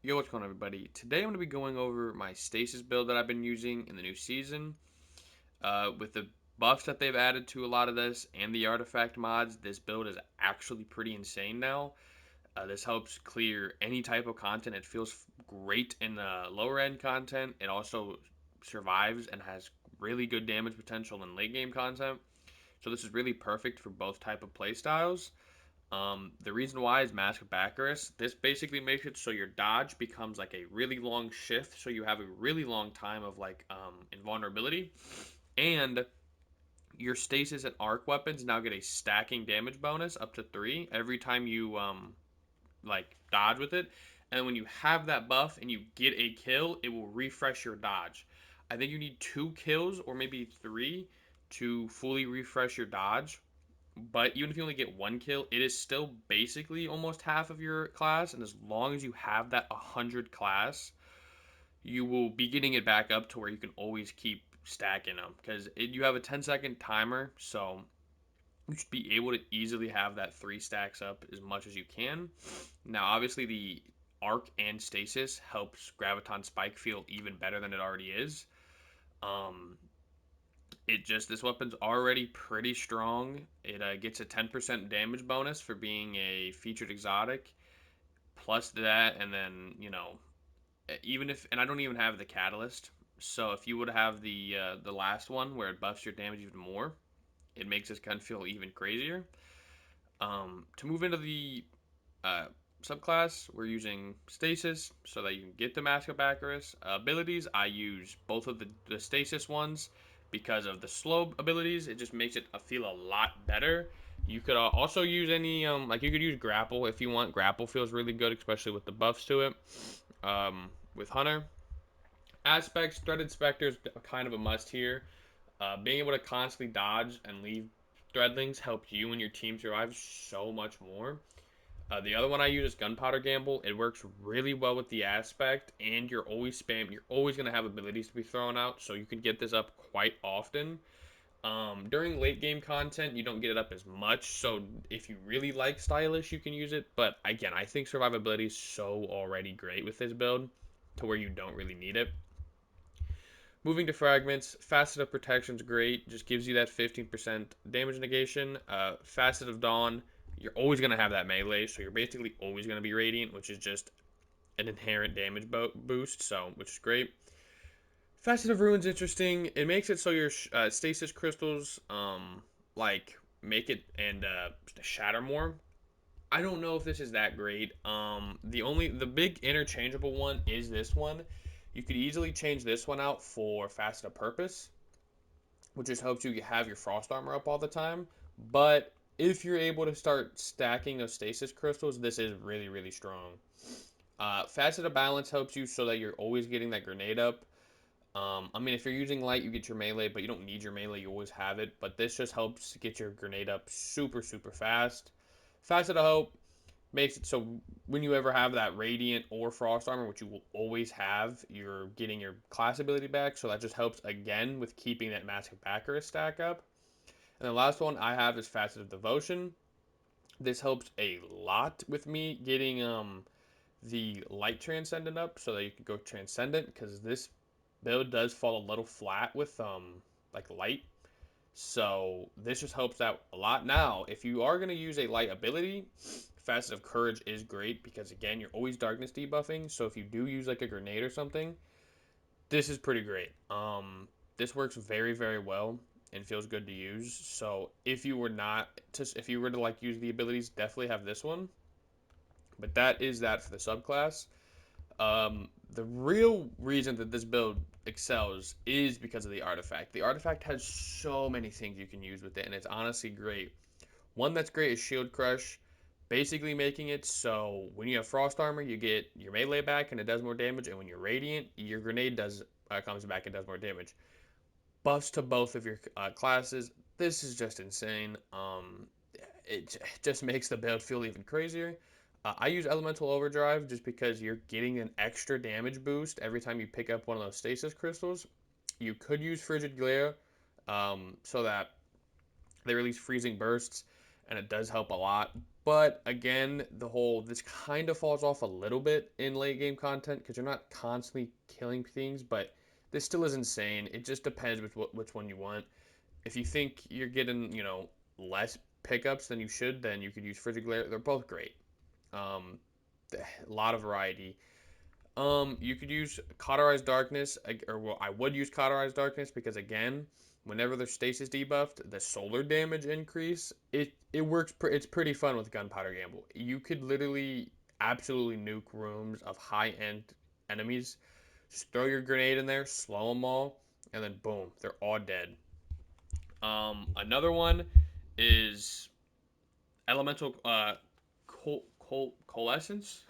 Yo, what's going on, everybody? Today I'm going to be going over my Stasis build that I've been using in the new season. With the buffs that they've added to a lot of this and the artifact mods, this build is actually pretty insane now. This helps clear any type of content. It feels great in the lower end content. It also survives and has really good damage potential in late game content. So this is really perfect for both type of play styles. The reason why is Mask of Bakris. This basically makes it so your dodge becomes like a really long shift, so you have a really long time of invulnerability, and your stasis and arc weapons now get a stacking damage bonus up to 3 every time you dodge with it. And when you have that buff and you get a kill, it will refresh your dodge. I think you need 2 kills or maybe 3 to fully refresh your dodge, but even if you only get 1 kill, it is still basically almost half of your class. And as long as you have that 100 class, you will be getting it back up to where you can always keep stacking them. Because you have a 10-second timer, so you should be able to easily have that 3 stacks up as much as you can. Now, obviously, the arc and stasis helps Graviton Spike feel even better than it already is. Um, this weapon's already pretty strong. It gets a 10% damage bonus for being a featured exotic, plus that, and then even if, and I don't even have the catalyst. So if you would have the last one where it buffs your damage even more, it makes this gun feel even crazier. To move into the uh, subclass, we're using Stasis so that you can get the Mask of Bakris. Abilities, I use both of the Stasis ones because of the slow abilities. It just makes it feel a lot better. You could also use any, you could use Grapple if you want. Grapple feels really good, especially with the buffs to it. With Hunter. Aspects, Threaded Spectre is kind of a must here. Being able to constantly dodge and leave threadlings helps you and your team survive so much more. The other one I use is Gunpowder Gamble. It works really well with the aspect, and you're always spam. You're always gonna have abilities to be thrown out, so you can get this up quite often. During late game content, you don't get it up as much, so if you really like stylish, you can use it. But again, I think survivability is so already great with this build, to where you don't really need it. Moving to fragments, Facet of Protection is great. Just gives you that 15% damage negation. Facet of Dawn, you're always going to have that melee, so you're basically always going to be radiant, which is just an inherent damage boost, so which is great. Facet of Ruin's interesting. It makes it so your stasis crystals make it and shatter more. I don't know if this is that great. The big interchangeable one is this one. You could easily change this one out for Facet of Purpose, which just helps you have your frost armor up all the time. But if you're able to start stacking those stasis crystals, this is really, really strong. Facet of Balance helps you so that you're always getting that grenade up. If you're using light, you get your melee, but you don't need your melee. You always have it. But this just helps get your grenade up super, super fast. Facet of Hope makes it so when you ever have that radiant or frost armor, which you will always have, you're getting your class ability back. So that just helps again with keeping that Mask of Bakris stack up. And the last one I have is Facet of Devotion. This helps a lot with me getting the light transcendent up so that you can go transcendent, because this build does fall a little flat with light. So this just helps out a lot. Now, if you are going to use a light ability, Facet of Courage is great because again, you're always darkness debuffing. So if you do use like a grenade or something, this is pretty great. This works very, very well and feels good to use. So if you were to like use the abilities, definitely have this one. But that is that for the subclass. The real reason that this build excels is because of the artifact. The artifact has so many things you can use with it, and it's honestly great. One that's great is Shield Crush, basically making it so when you have Frost Armor, you get your melee back and it does more damage, and when you're Radiant, your grenade does comes back and does more damage. Buffs to both of your classes. This is just insane. It just makes the build feel even crazier. I use Elemental Overdrive just because you're getting an extra damage boost every time you pick up one of those stasis crystals. You could use Frigid Glare so that they release freezing bursts, and it does help a lot. But again, this kind of falls off a little bit in late game content because you're not constantly killing things, but this still is insane. It just depends which one you want. If you think you're getting, less pickups than you should, then you could use Frigid Glare. They're both great. Um, a lot of variety. You could use Cauterized Darkness, or well, I would use Cauterized Darkness because again, whenever there's stasis debuffed, the solar damage increase, it works. It's pretty fun with Gunpowder Gamble. You could literally absolutely nuke rooms of high end enemies. Just throw your grenade in there, slow them all, and then boom, they're all dead. Another one is elemental coalescence.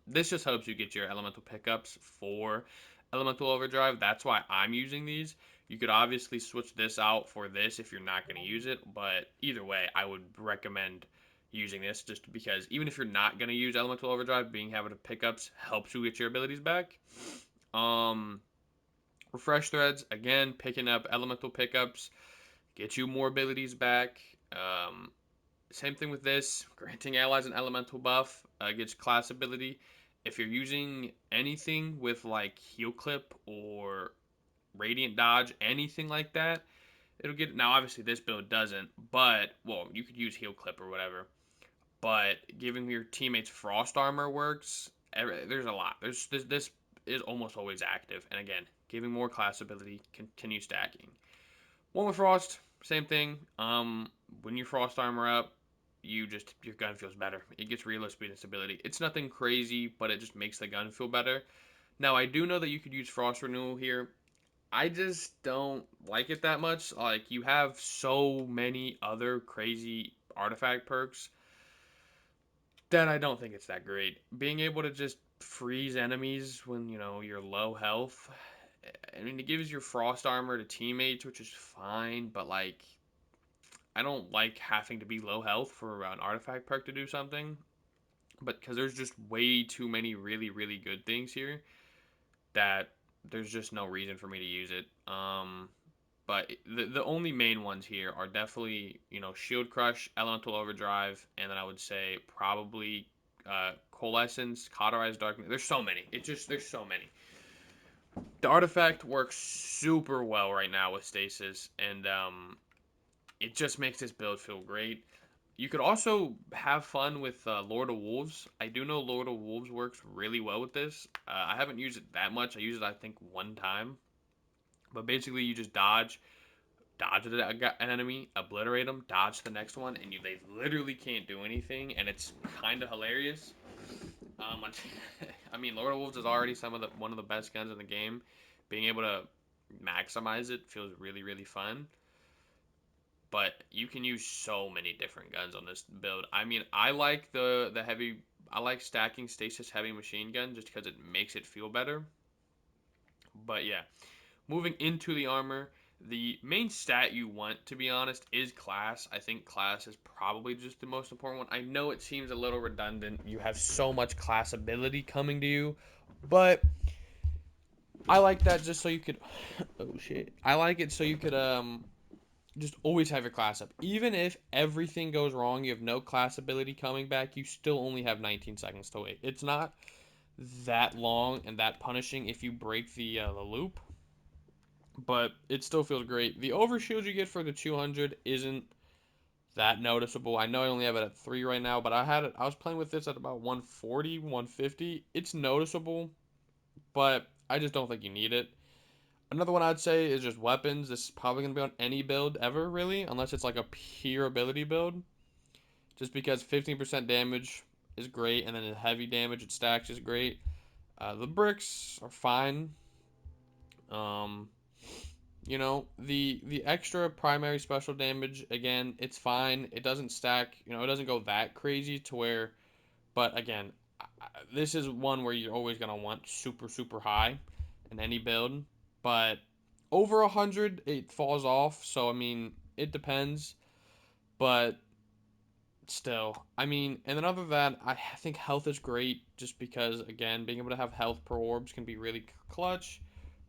This just helps you get your elemental pickups for elemental overdrive. That's why I'm using these. You could obviously switch this out for this if you're not going to use it, but either way, I would recommend using this just because even if you're not going to use elemental overdrive, being having pickups helps you get your abilities back. Um, refresh threads again, picking up elemental pickups get you more abilities back. Same thing with this. Granting allies an elemental buff gets class ability. If you're using anything with like heal clip or radiant dodge, anything like that, it'll get. Now, obviously, this build doesn't, but well, you could use heal clip or whatever. But giving your teammates frost armor works. There's a lot. This is almost always active, and again, giving more class ability, continue stacking. One with frost, same thing. When you frost armor up, your gun feels better. It gets reload speed and stability. It's nothing crazy, but it just makes the gun feel better. Now I do know that you could use frost renewal here. I just don't like it that much. Like you have so many other crazy artifact perks that I don't think it's that great. Being able to just freeze enemies when you're low health. I mean, it gives your frost armor to teammates, which is fine, but like I don't like having to be low health for an artifact perk to do something, but because there's just way too many really, really good things here that there's just no reason for me to use it. But the only main ones here are definitely, Shield Crush, Elemental Overdrive, and then I would say probably Coalescence, Cauterized Darkness. There's so many. There's so many. The artifact works super well right now with Stasis, and it just makes this build feel great. You could also have fun with Lord of Wolves. I do know Lord of Wolves works really well with this. I haven't used it that much. I used it, I think, one time. But basically, you just dodge an enemy, obliterate them, dodge the next one, and they literally can't do anything, and it's kind of hilarious. Um, I mean, Lord of Wolves is already one of the best guns in the game. Being able to maximize it feels really, really fun. But you can use so many different guns on this build. I mean, I like the heavy. I like stacking Stasis heavy machine gun just because it makes it feel better. But yeah, moving into the armor, the main stat you want, to be honest, is class. I think class is probably just the most important one. I know it seems a little redundant. You have so much class ability coming to you, but I like that just so you could. Oh shit! I like it so you could just always have your class up. Even if everything goes wrong, you have no class ability coming back, you still only have 19 seconds to wait. It's not that long and that punishing if you break the loop, but it still feels great. The overshield you get for the 200 isn't that noticeable. I know I only have it at 3 right now, but I was playing with this at about 140, 150. It's noticeable, but I just don't think you need it. Another one I'd say is just weapons. This is probably going to be on any build ever, really, unless it's like a pure ability build. Just because 15% damage is great, and then the heavy damage it stacks is great. The bricks are fine. Um, the extra primary special damage, again, it's fine. It doesn't stack, it doesn't go that crazy to where, but again, this is one where you're always going to want super, super high in any build. But over 100, it falls off. So, I mean, it depends. But still, I mean, and then other than that, I think health is great just because, again, being able to have health per orbs can be really clutch.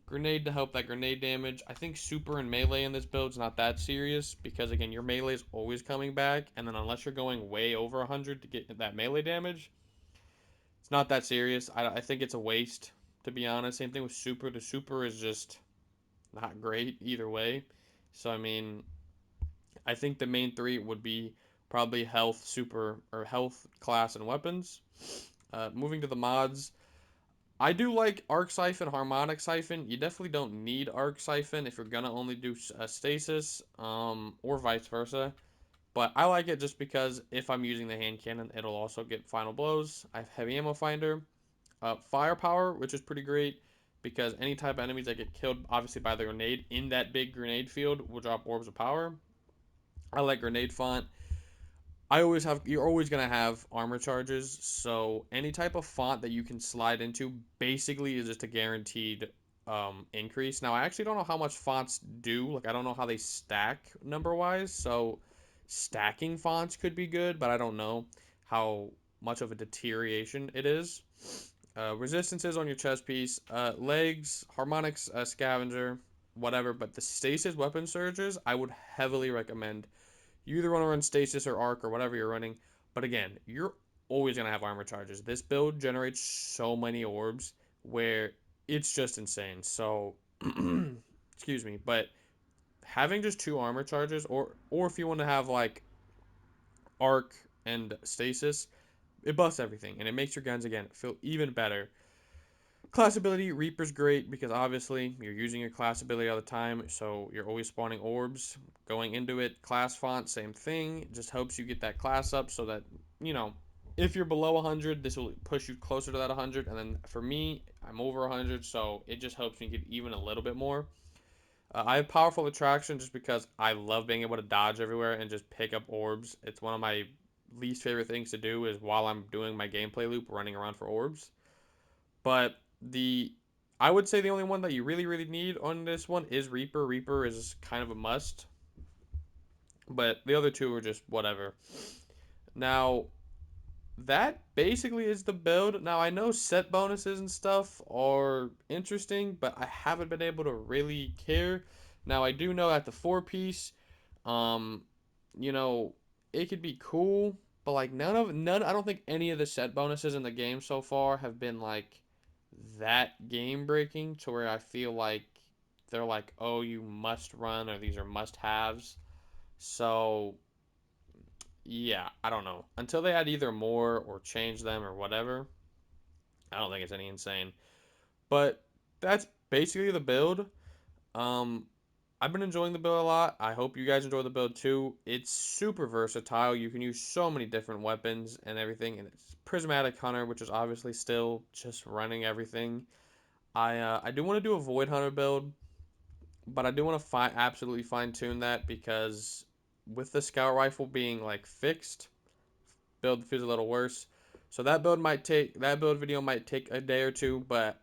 Grenade to help that grenade damage. I think super and melee in this build is not that serious because again your melee is always coming back, and then unless you're going way over 100 to get that melee damage, it's not that serious. I think it's a waste, to be honest. Same thing with super. The super is just not great either way. So I mean, I think the main three would be probably health, super, or health, class, and weapons. Moving to the mods, I do like Arc Siphon, Harmonic Siphon. You definitely don't need Arc Siphon if you're gonna only do a Stasis, or vice versa. But I like it just because if I'm using the hand cannon, it'll also get final blows. I have heavy ammo finder, firepower, which is pretty great because any type of enemies that get killed, obviously by the grenade in that big grenade field, will drop orbs of power. I like grenade font. You're always gonna have armor charges, so any type of font that you can slide into basically is just a guaranteed increase. Now I actually don't know how much fonts do, like I don't know how they stack number wise, so stacking fonts could be good, but I don't know how much of a deterioration it is. Resistances on your chest piece, legs, harmonics, scavenger, whatever, but the stasis weapon surges I would heavily recommend. You either want to run Stasis or Arc or whatever you're running. But again, you're always going to have armor charges. This build generates so many orbs where it's just insane. So, excuse me. But having just two armor charges, or if you want to have like Arc and Stasis, it buffs everything. And it makes your guns, again, feel even better. Class ability, Reaper's great because obviously you're using your class ability all the time, so you're always spawning orbs going into it. Class font, same thing. It just helps you get that class up so that, you know, if you're below 100, this will push you closer to that 100. And then for me, I'm over 100, so it just helps me get even a little bit more. I have powerful attraction just because I love being able to dodge everywhere and just pick up orbs. It's one of my least favorite things to do is while I'm doing my gameplay loop, running around for orbs. But the I would say the only one that you really need on this one is Reaper. Reaper is kind of a must, but the other two are just whatever. Now, that basically is the build. Now, I know set bonuses and stuff are interesting, but I haven't been able to really care. Now, I do know at the four piece, um, you know, it could be cool, but like none. I don't think any of the set bonuses in the game so far have been like that game breaking to where I feel like they're like, oh, you must run or these are must haves. So yeah, I don't know. Until they add either more or change them or whatever, I don't think it's any insane. But that's basically the build. Um, I've been enjoying the build a lot. I hope you guys enjoy the build too. It's super versatile. You can use so many different weapons and everything, and it's Prismatic Hunter, which is obviously still just running everything. I do want to do a Void Hunter build, but I do want to absolutely fine tune that because with the Scout Rifle being like fixed, build feels a little worse. So that build video might take a day or two, but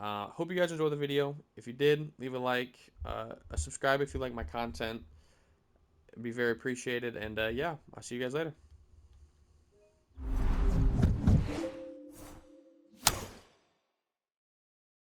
hope you guys enjoyed the video. If you did, leave a like, a subscribe if you like my content. It'd be very appreciated. And yeah, I'll see you guys later.